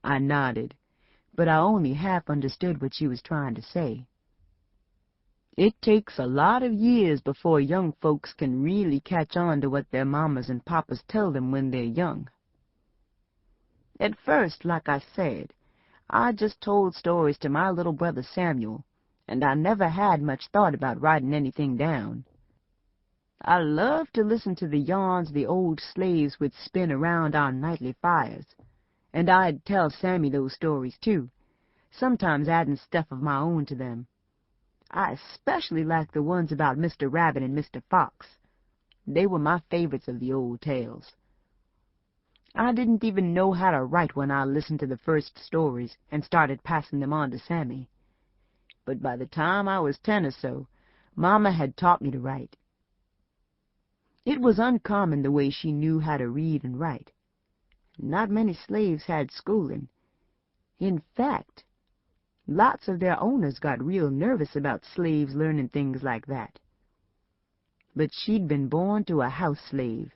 I nodded, but I only half understood what she was trying to say. It takes a lot of years before young folks can really catch on to what their mamas and papas tell them when they're young. At first, like I said, I just told stories to my little brother Samuel, and I never had much thought about writing anything down. I loved to listen to the yarns the old slaves would spin around our nightly fires, and I'd tell Sammy those stories too, sometimes adding stuff of my own to them. I especially liked the ones about Mr. Rabbit and Mr. Fox. They were my favorites of the old tales. I didn't even know how to write when I listened to the first stories and started passing them on to Sammy. But by the time I was 10 or so, Mama had taught me to write. It was uncommon the way she knew how to read and write. Not many slaves had schooling. In fact, lots of their owners got real nervous about slaves learning things like that. But she'd been born to a house slave,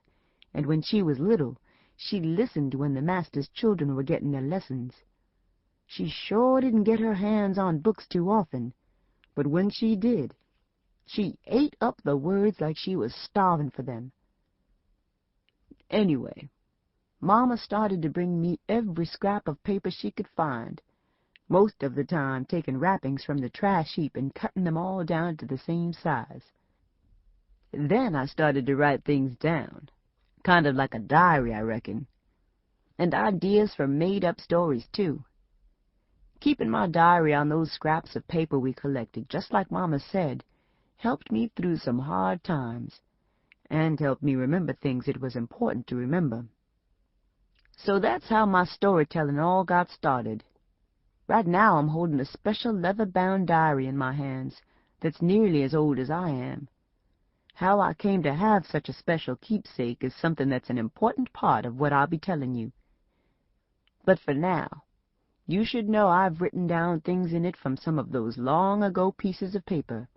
and when she was little, she listened when the master's children were getting their lessons. She sure didn't get her hands on books too often, but when she did, she ate up the words like she was starving for them. Anyway, Mama started to bring me every scrap of paper she could find, most of the time taking wrappings from the trash heap and cutting them all down to the same size. Then I started to write things down, kind of like a diary, I reckon, and ideas for made-up stories, too. Keeping my diary on those scraps of paper we collected, just like Mama said, helped me through some hard times, and helped me remember things it was important to remember. So that's how my storytelling all got started. Right now I'm holding a special leather-bound diary in my hands that's nearly as old as I am. How I came to have such a special keepsake is something that's an important part of what I'll be telling you. But for now, you should know I've written down things in it from some of those long-ago pieces of paper.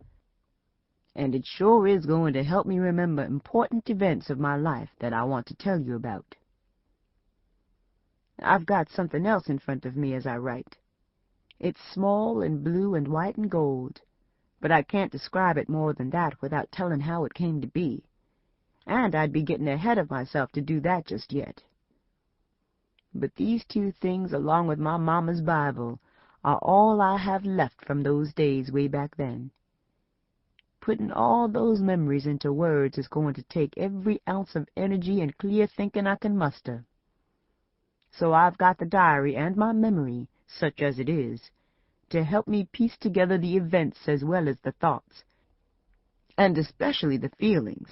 And it sure is going to help me remember important events of my life that I want to tell you about. I've got something else in front of me as I write. It's small and blue and white and gold, but I can't describe it more than that without telling how it came to be, and I'd be getting ahead of myself to do that just yet. But these two things, along with my Mama's Bible, are all I have left from those days way back then. Putting all those memories into words is going to take every ounce of energy and clear thinking I can muster. So I've got the diary and my memory, such as it is, to help me piece together the events as well as the thoughts, and especially the feelings,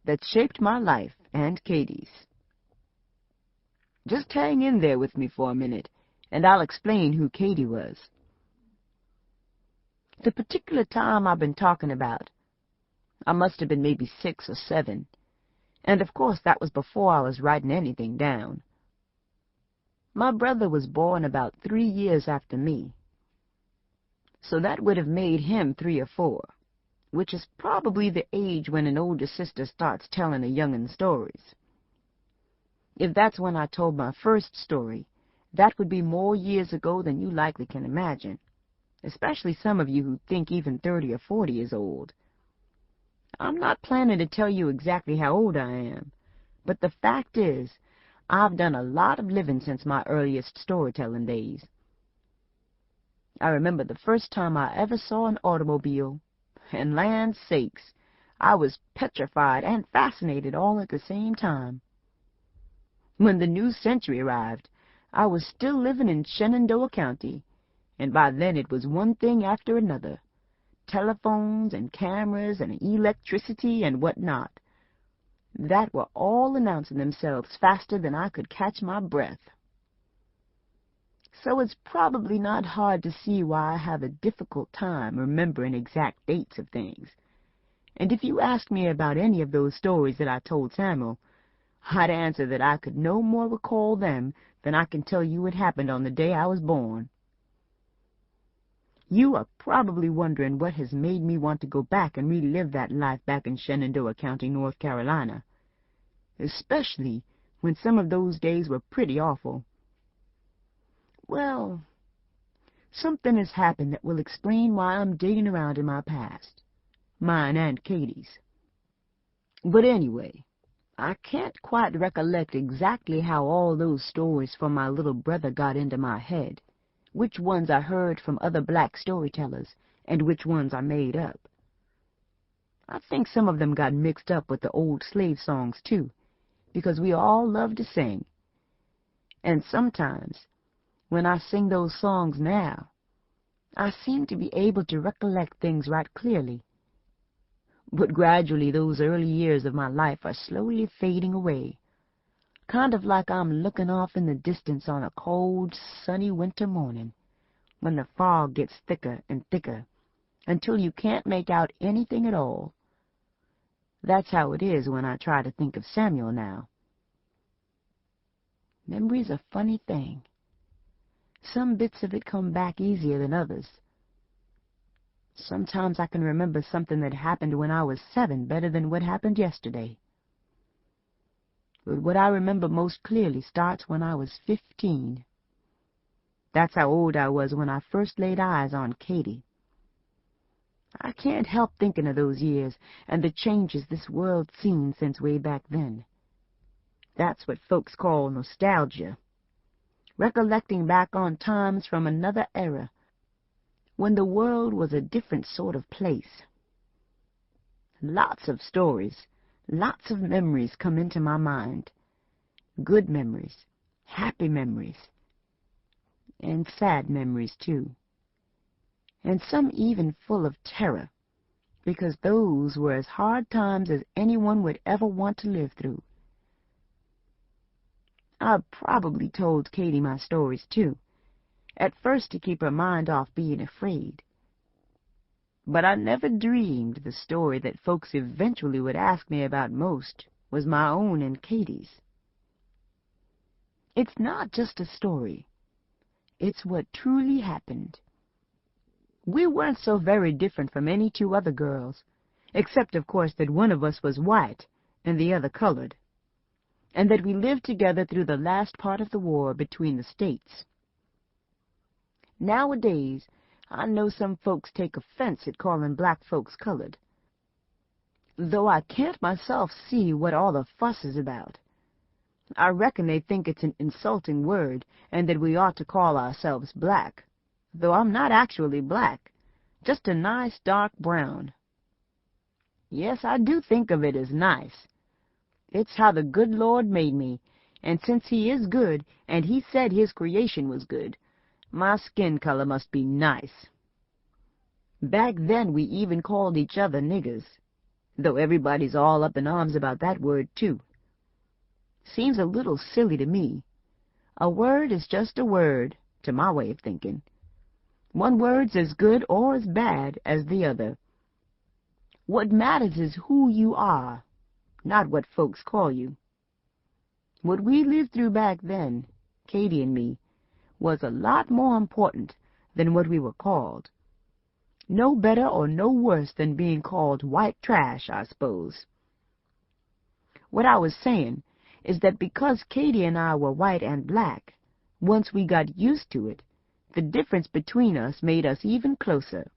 that shaped my life and Katie's. Just hang in there with me for a minute, and I'll explain who Katie was. The particular time I've been talking about, I must have been maybe 6 or 7, and of course that was before I was writing anything down. My brother was born about 3 years after me, so that would have made him 3 or 4, which is probably the age when an older sister starts telling a young'un stories. If that's when I told my first story, that would be more years ago than you likely can imagine, especially some of you who think even 30 or 40 is old. I'm not planning to tell you exactly how old I am, but the fact is, I've done a lot of living since my earliest storytelling days. I remember the first time I ever saw an automobile, and land sakes, I was petrified and fascinated all at the same time. When the new century arrived, I was still living in Shenandoah County, and by then it was one thing after another. Telephones and cameras and electricity and whatnot, that were all announcing themselves faster than I could catch my breath. So it's probably not hard to see why I have a difficult time remembering exact dates of things. And if you ask me about any of those stories that I told Samuel, I'd answer that I could no more recall them than I can tell you what happened on the day I was born. You are probably wondering what has made me want to go back and relive that life back in Shenandoah County, North Carolina, especially when some of those days were pretty awful. Well, something has happened that will explain why I'm digging around in my past, mine and Katie's. But anyway, I can't quite recollect exactly how all those stories from my little brother got into my head, which ones I heard from other black storytellers, and which ones I made up. I think some of them got mixed up with the old slave songs, too, because we all love to sing. And sometimes, when I sing those songs now, I seem to be able to recollect things right clearly. But gradually those early years of my life are slowly fading away, kind of like I'm looking off in the distance on a cold, sunny winter morning, when the fog gets thicker and thicker, until you can't make out anything at all. That's how it is when I try to think of Samuel now. Memory's a funny thing. Some bits of it come back easier than others. Sometimes I can remember something that happened when I was 7 better than what happened yesterday. But what I remember most clearly starts when I was 15. That's how old I was when I first laid eyes on Katie. I can't help thinking of those years and the changes this world's seen since way back then. That's what folks call nostalgia. Recollecting back on times from another era, when the world was a different sort of place. Lots of stories, lots of memories come into my mind. Good memories, happy memories, and sad memories too. And some even full of terror, because those were as hard times as anyone would ever want to live through. I've probably told Katie my stories too, at first to keep her mind off being afraid. But I never dreamed the story that folks eventually would ask me about most was my own and Katie's. It's not just a story. It's what truly happened. We weren't so very different from any two other girls, except, of course, that one of us was white and the other colored, and that we lived together through the last part of the war between the states. Nowadays, I know some folks take offense at calling black folks colored, though I can't myself see what all the fuss is about. I reckon they think it's an insulting word, and that we ought to call ourselves black, though I'm not actually black, just a nice dark brown. Yes, I do think of it as nice. It's how the good Lord made me, and since He is good, and He said His creation was good, my skin color must be nice. Back then we even called each other niggers, though everybody's all up in arms about that word, too. Seems a little silly to me. A word is just a word, to my way of thinking. One word's as good or as bad as the other. What matters is who you are, not what folks call you. What we lived through back then, Katie and me, was a lot more important than what we were called. No better or no worse than being called white trash, I suppose. What I was saying is that because Katie and I were white and black, once we got used to it, the difference between us made us even closer.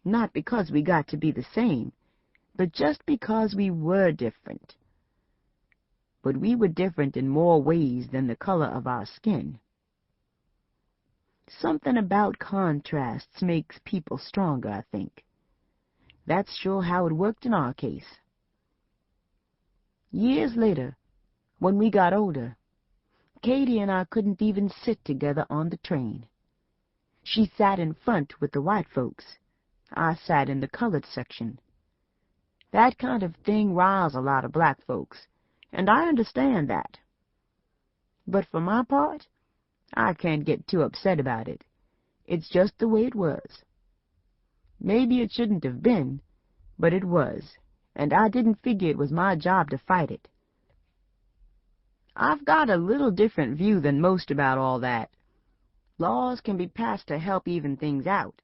Not because we got to be the same, but just because we were different. But we were different in more ways than the color of our skin. Something about contrasts makes people stronger, I think. That's sure how it worked in our case. Years later, when we got older, Katie and I couldn't even sit together on the train. She sat in front with the white folks. I sat in the colored section. That kind of thing riles a lot of black folks, and I understand that. But for my part, I can't get too upset about it. It's just the way it was. Maybe it shouldn't have been, but it was, and I didn't figure it was my job to fight it. I've got a little different view than most about all that. Laws can be passed to help even things out,